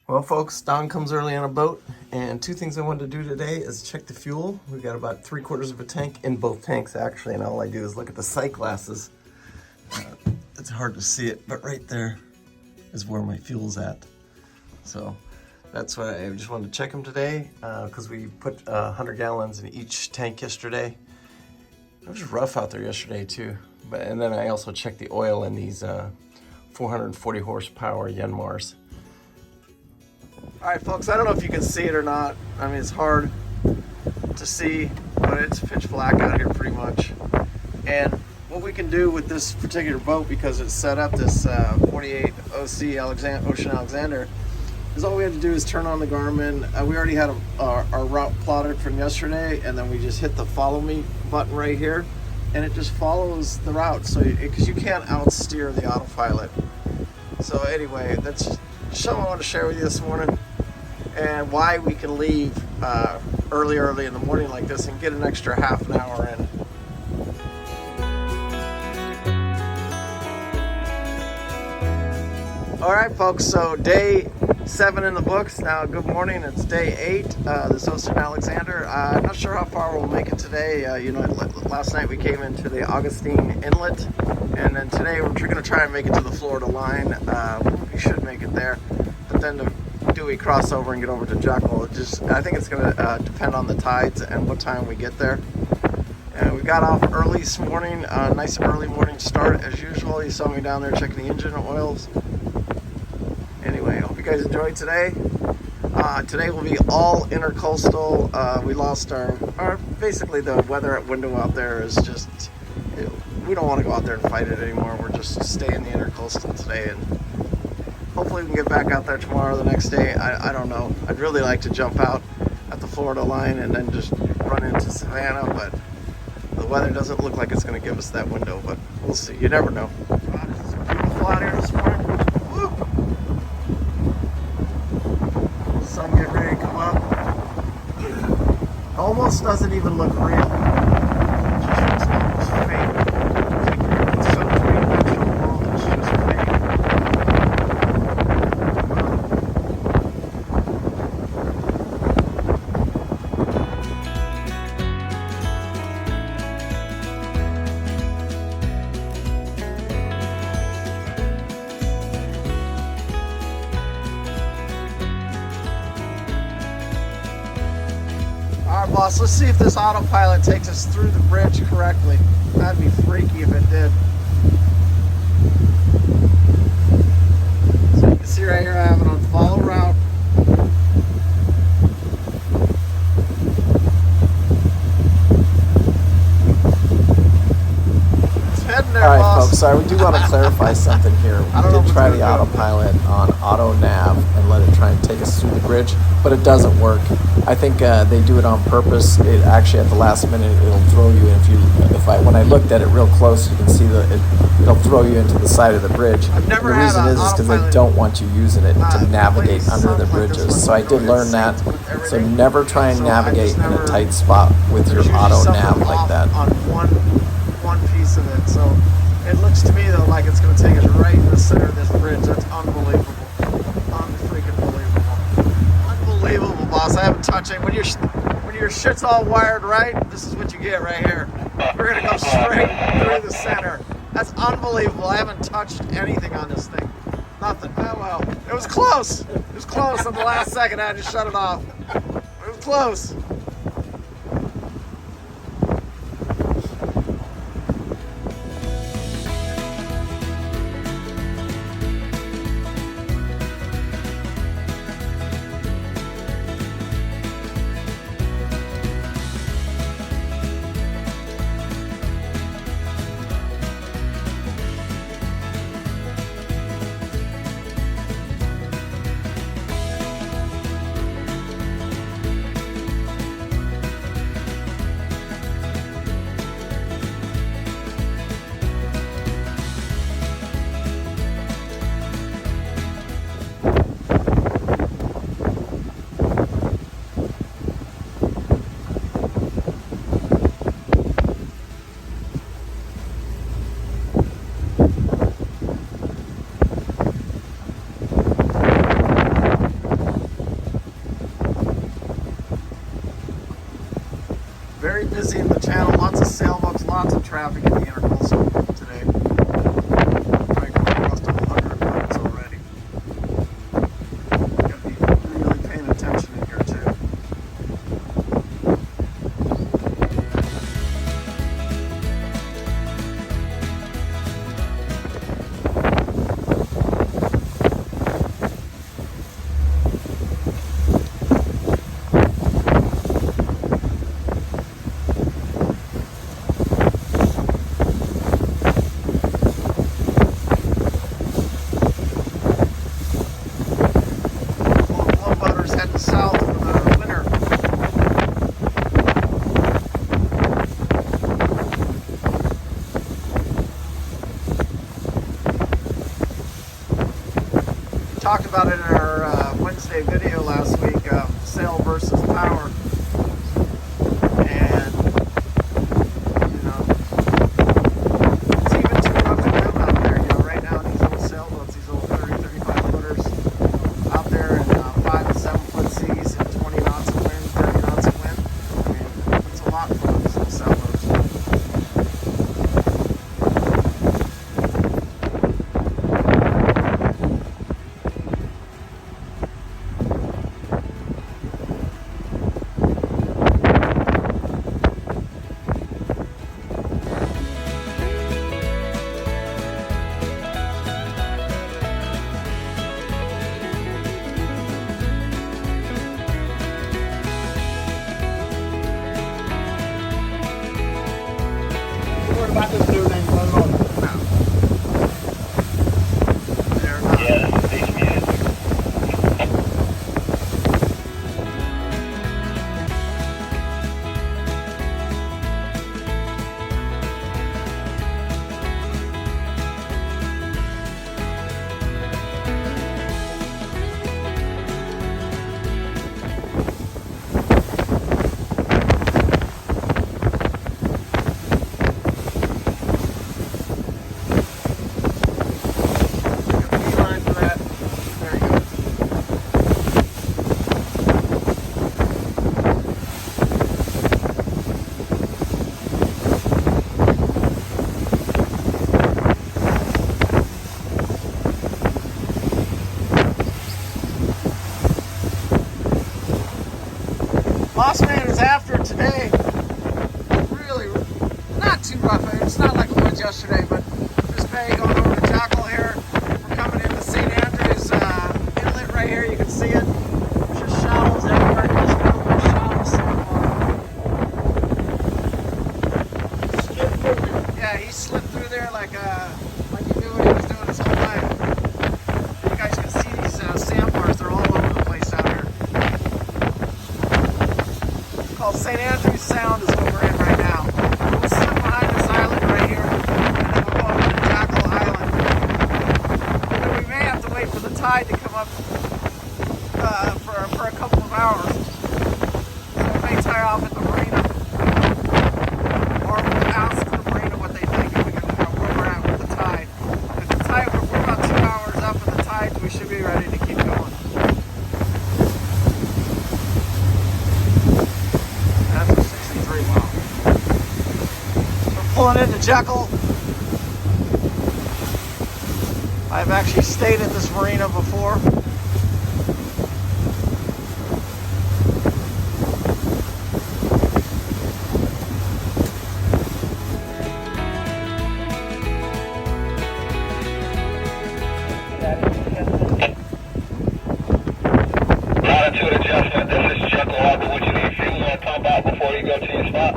Well, folks, Don comes early on a boat, and two things I wanted to do today is check the fuel. We've got about 3/4 of a tank in both tanks, actually, and all I do is look at the sight glasses. It's hard to see it, but right there is where my fuel's at. So that's why I just wanted to check them today, because we put 100 gallons in each tank yesterday. It was rough out there yesterday too, and then I also checked the oil in these 440 horsepower Yanmars. All right, folks, I don't know if you can see it or not. I mean, it's hard to see, but it's pitch black out here pretty much. And what we can do with this particular boat, because it's set up this 48 OC Ocean Alexander, is all we had to do is turn on the Garmin. We already had our route plotted from yesterday, and then we just hit the follow me button right here, and it just follows the route. So, because you can't outsteer the autopilot. So anyway, that's just something I want to share with you this morning, and why we can leave early in the morning like this and get an extra half an hour in. All right, folks, so day 7 in the books. Now, good morning. It's day 8, this Ocean Alexander. I'm not sure how far we'll make it today. Last night we came into the Augustine Inlet, and then today we're going to try and make it to the Florida line. We should make it there, but then do we cross over and get over to Jekyll? I think it's going to depend on the tides and what time we get there. And we got off early this morning, nice early morning start as usual. You saw me down there checking the engine oils. Anyway, hope you guys enjoyed today. Today will be all intercoastal. We lost our basically the weather window out there is just, we don't want to go out there and fight it anymore. We're just staying the intercoastal today, and hopefully we can get back out there tomorrow, the next day. I don't know. I'd really like to jump out at the Florida line and then just run into Savannah, but the weather doesn't look like it's going to give us that window, but we'll see. You never know. It's beautiful out here this morning. Woo! Sun getting ready to come up. Almost doesn't even look real. It's almost fake. It's so three-dimensional, it's just fake. Alright, boss, let's see if this autopilot takes us through the bridge correctly. That'd be freaky if it did. So you can see right here I have it on follow route. It's heading there, Alright, boss. folks, sorry, we do want to clarify something here. We did try the autopilot on auto nav and let it try and take us through the bridge, but it doesn't work. I think they do it on purpose. It actually, at the last minute, it'll throw you. When I looked at it real close, you can see it'll throw you into the side of the bridge. I've never The had reason is because they don't want you using it to navigate under the bridges. So I did learn that. So never try and navigate in a tight spot with your auto nav like that. On one piece of it, so it looks to me though like it's going to take us right in the center of this bridge. That's unbelievable. Unfreaking believable. Unbelievable, boss. I haven't touched it. When your shit's all wired right, this is what you get right here. We're going to go straight through the center. That's unbelievable. I haven't touched anything on this thing. Nothing. Oh well. It was close. It was close on the last second. I had to shut it off. It was close. busy in the channel. Lots of sailboats, lots of traffic in the Intercoastal today. Probably going across 100 boats already. Got to be really paying attention in here too. Heading south for the winter. We talked about it in our Wednesday video last week, sail versus power. And, you know, it's even too rough to go out there. You know, right now these old sailboats, these old 30, 35 footers out there in 5 and 7 foot seas and 20 knots of wind, 30 knots of wind. I mean, it's a lot for these little sailboats. What about this new thing going on? No. They're not. Yeah, that's big music. Beeline for that. Very good. Boss Man is after today. Really not too rough. It's not like it was yesterday, but this bay going over to Jackal here. We're coming into St. Andrews Inlet right here. You can see it. There's just shallows everywhere. Just a little shallows so far. Yeah, he slipped through there like he knew what he was doing his whole life. You guys can see these sandbars. They're all over the place out here. Called St. Andrews Sound is what we're in right now. We'll slip behind this island right here, and then we'll go over to Jackal Island. And then we may have to wait for the tide to come up for a couple of hours. So we may tie off at the marina, or we'll ask the marina what they think if we can, where we're at with the tide. If the tide, if we're about 2 hours up in the tide, we should be ready to keep going. That's a 63, wow. We're pulling into Jekyll. I've actually stayed at this marina before. Latitude adjustment. This is Jekyll Harbor. Would you need fuel on pump out before you go to your spot?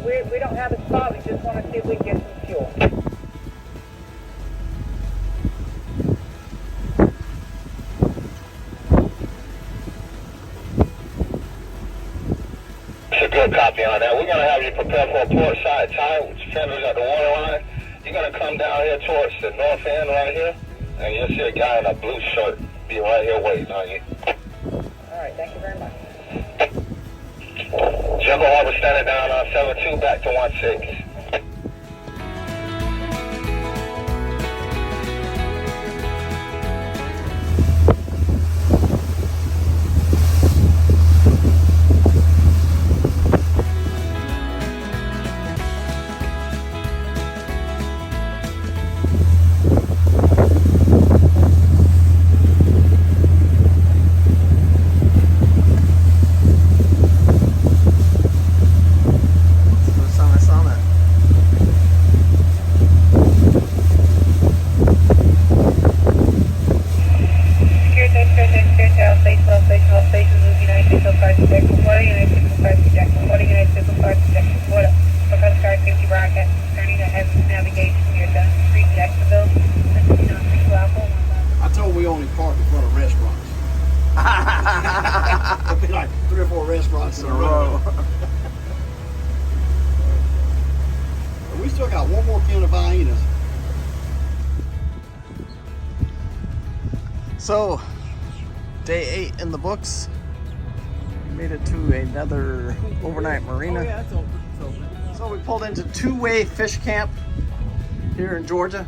We don't have a spot. We just want to see if we can get some fuel. It's a good copy on that. We're going to have you prepare for a port side tie, which fenders at the waterline. You're going to come down here towards the north end right here, and you'll see a guy in a blue shirt be right here waiting on you. All right, thank you very much. Jekyll Harbor standing down on 72 back to 16. restaurants in a row. We still got one more can of hyenas. So, day 8 in the books. We made it to another overnight marina. Oh yeah, it's open. It's open. So we pulled into Two-Way Fish Camp here in Georgia.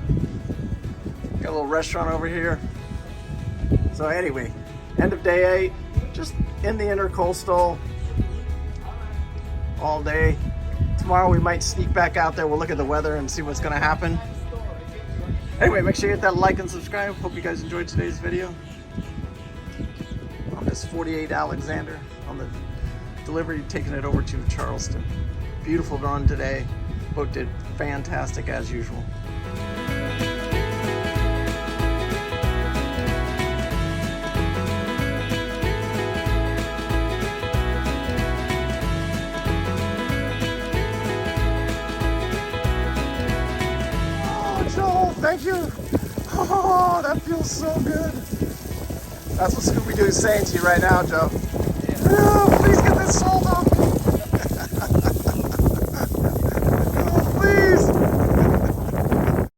Got a little restaurant over here. So anyway, end of day 8, just in the Intercoastal all day. Tomorrow we might sneak back out there. We'll look at the weather and see what's gonna happen. Anyway, make sure you hit that like and subscribe. Hope you guys enjoyed today's video. On this 48 Alexander, on the delivery, taking it over to Charleston. Beautiful run today. Boat did fantastic as usual. Thank you. Oh, that feels so good. That's what Scooby-Doo is saying to you right now, Joe. Oh, please get this sold up.